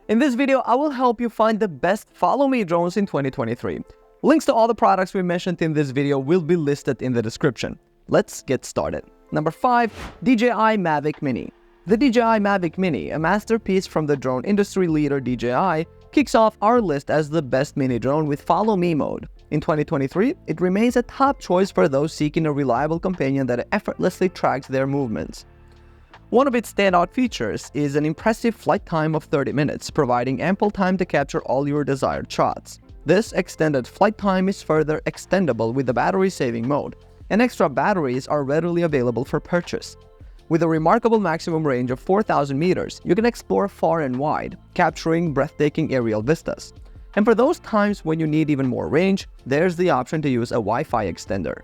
In this video, I will help you find the best Follow Me drones in 2023. Links to all the products we mentioned in this video will be listed in the description. Let's get started. Number 5. DJI Mavic Mini. The DJI Mavic Mini, a masterpiece from the drone industry leader DJI, kicks off our list as the best mini drone with Follow Me mode. In 2023, it remains a top choice for those seeking a reliable companion that effortlessly tracks their movements. One of its standout features is an impressive flight time of 30 minutes, providing ample time to capture all your desired shots. This extended flight time is further extendable with the battery-saving mode, and extra batteries are readily available for purchase. With a remarkable maximum range of 4,000 meters, you can explore far and wide, capturing breathtaking aerial vistas. And for those times when you need even more range, there's the option to use a Wi-Fi extender.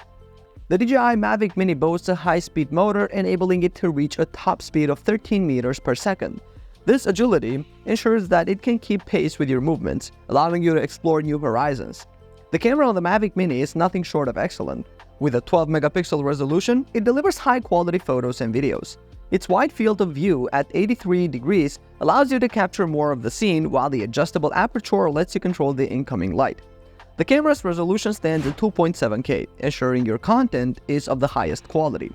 The DJI Mavic Mini boasts a high-speed motor, enabling it to reach a top speed of 13 meters per second. This agility ensures that it can keep pace with your movements, allowing you to explore new horizons. The camera on the Mavic Mini is nothing short of excellent. With a 12-megapixel resolution, it delivers high-quality photos and videos. Its wide field of view at 83 degrees allows you to capture more of the scene, while the adjustable aperture lets you control the incoming light. The camera's resolution stands at 2.7K, ensuring your content is of the highest quality.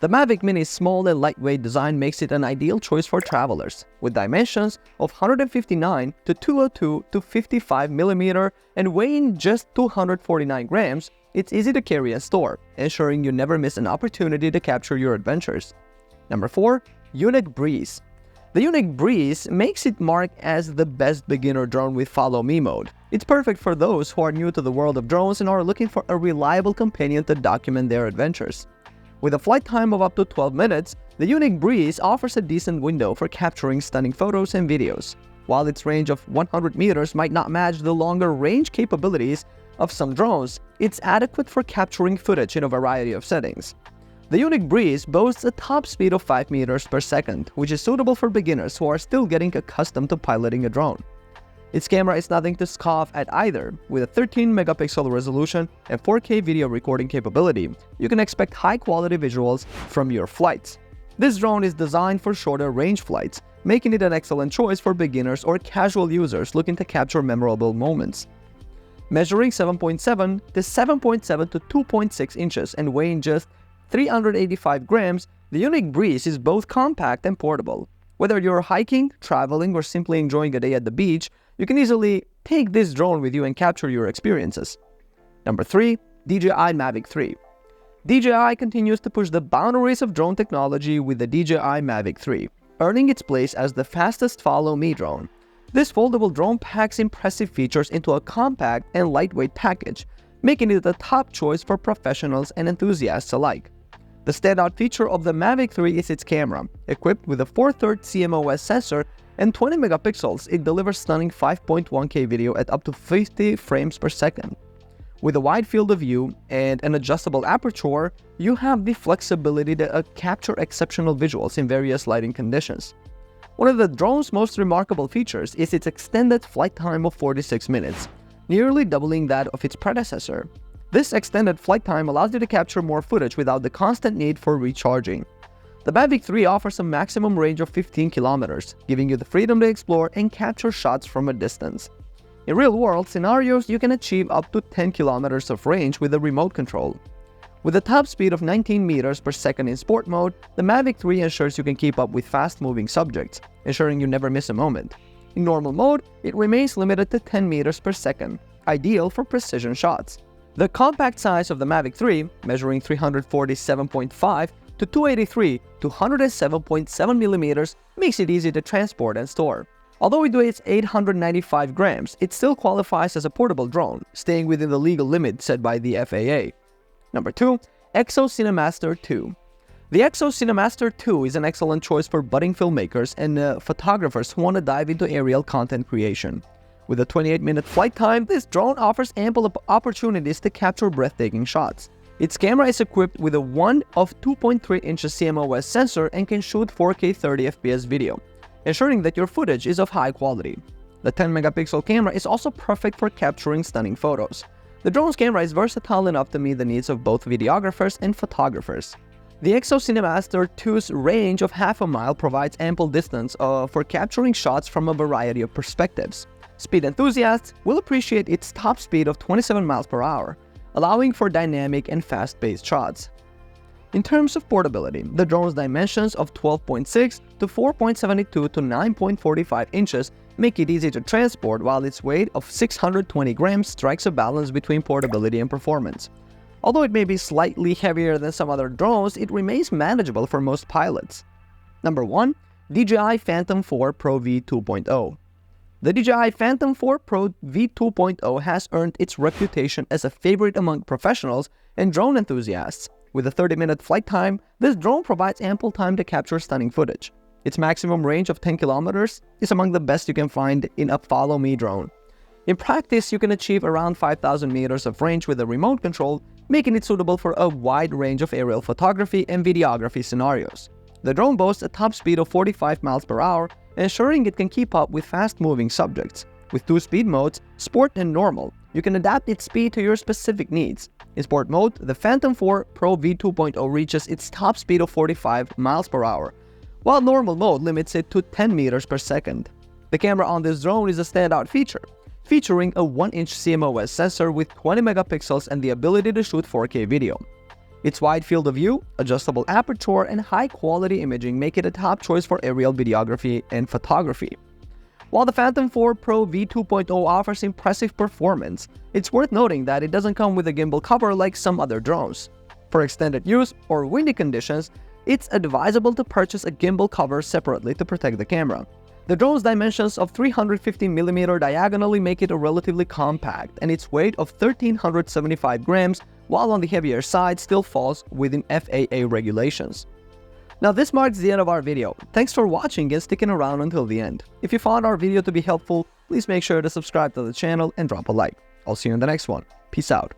The Mavic Mini's small and lightweight design makes it an ideal choice for travelers. With dimensions of 159 to 202 to 55 mm and weighing just 249 grams, it's easy to carry and store, ensuring you never miss an opportunity to capture your adventures. Number 4. Yuneec Breeze. The Yuneec Breeze makes it mark as the best beginner drone with Follow Me mode. It's perfect for those who are new to the world of drones and are looking for a reliable companion to document their adventures. With a flight time of up to 12 minutes, the Yuneec Breeze offers a decent window for capturing stunning photos and videos. While its range of 100 meters might not match the longer range capabilities of some drones, it's adequate for capturing footage in a variety of settings. The Yuneec Breeze boasts a top speed of 5 meters per second, which is suitable for beginners who are still getting accustomed to piloting a drone. Its camera is nothing to scoff at either. With a 13-megapixel resolution and 4K video recording capability, you can expect high-quality visuals from your flights. This drone is designed for shorter range flights, making it an excellent choice for beginners or casual users looking to capture memorable moments. Measuring 7.7 to 7.7 to 2.6 inches and weighing just 385 grams, the Yuneec Breeze is both compact and portable. Whether you're hiking, traveling, or simply enjoying a day at the beach, you can easily take this drone with you and capture your experiences. Number 3. DJI Mavic 3. DJI continues to push the boundaries of drone technology with the DJI Mavic 3, earning its place as the fastest Follow Me drone. This foldable drone packs impressive features into a compact and lightweight package, making it the top choice for professionals and enthusiasts alike. The standout feature of the Mavic 3 is its camera. Equipped with a 4/3 CMOS sensor and 20 megapixels, it delivers stunning 5.1K video at up to 50 frames per second. With a wide field of view and an adjustable aperture, you have the flexibility to capture exceptional visuals in various lighting conditions. One of the drone's most remarkable features is its extended flight time of 46 minutes, nearly doubling that of its predecessor. This extended flight time allows you to capture more footage without the constant need for recharging. The Mavic 3 offers a maximum range of 15 kilometers, giving you the freedom to explore and capture shots from a distance. In real-world scenarios, you can achieve up to 10 kilometers of range with a remote control. With a top speed of 19 meters per second in sport mode, the Mavic 3 ensures you can keep up with fast-moving subjects, ensuring you never miss a moment. In normal mode, it remains limited to 10 meters per second, ideal for precision shots. The compact size of the Mavic 3, measuring 347.5 to 283 to 107.7 millimeters, makes it easy to transport and store. Although it weighs 895 grams, it still qualifies as a portable drone, staying within the legal limit set by the FAA. Number 2. EXO Cinemaster 2. The EXO Cinemaster 2 is an excellent choice for budding filmmakers and photographers who want to dive into aerial content creation. With a 28-minute flight time, this drone offers ample opportunities to capture breathtaking shots. Its camera is equipped with a 1 of 2.3 inches CMOS sensor and can shoot 4K 30 FPS video, ensuring that your footage is of high quality. The 10-megapixel camera is also perfect for capturing stunning photos. The drone's camera is versatile enough to meet the needs of both videographers and photographers. The EXO Cinemaster 2's range of half a mile provides ample distance for capturing shots from a variety of perspectives. Speed enthusiasts will appreciate its top speed of 27 miles per hour, allowing for dynamic and fast-paced shots. In terms of portability, the drone's dimensions of 12.6 to 4.72 to 9.45 inches make it easy to transport, while its weight of 620 grams strikes a balance between portability and performance. Although it may be slightly heavier than some other drones, it remains manageable for most pilots. Number 1. DJI Phantom 4 Pro V 2.0. The DJI Phantom 4 Pro V 2.0 has earned its reputation as a favorite among professionals and drone enthusiasts. With a 30-minute flight time, this drone provides ample time to capture stunning footage. Its maximum range of 10 kilometers is among the best you can find in a Follow Me drone. In practice, you can achieve around 5,000 meters of range with a remote control, making it suitable for a wide range of aerial photography and videography scenarios. The drone boasts a top speed of 45 miles per hour, ensuring it can keep up with fast-moving subjects. With 2 speed modes, Sport and Normal, you can adapt its speed to your specific needs. In Sport mode, the Phantom 4 Pro V 2.0 reaches its top speed of 45 miles per hour, while Normal mode limits it to 10 meters per second. The camera on this drone is a standout feature, featuring a 1-inch CMOS sensor with 20 megapixels and the ability to shoot 4K video. Its wide field of view, adjustable aperture, and high-quality imaging make it a top choice for aerial videography and photography. While the Phantom 4 Pro V 2.0 offers impressive performance, it's worth noting that it doesn't come with a gimbal cover like some other drones. For extended use or windy conditions, it's advisable to purchase a gimbal cover separately to protect the camera. The drone's dimensions of 350mm diagonally make it a relatively compact, and its weight of 1,375 grams, while on the heavier side, still falls within FAA regulations. Now this marks the end of our video. Thanks for watching and sticking around until the end. If you found our video to be helpful, please make sure to subscribe to the channel and drop a like. I'll see you in the next one. Peace out.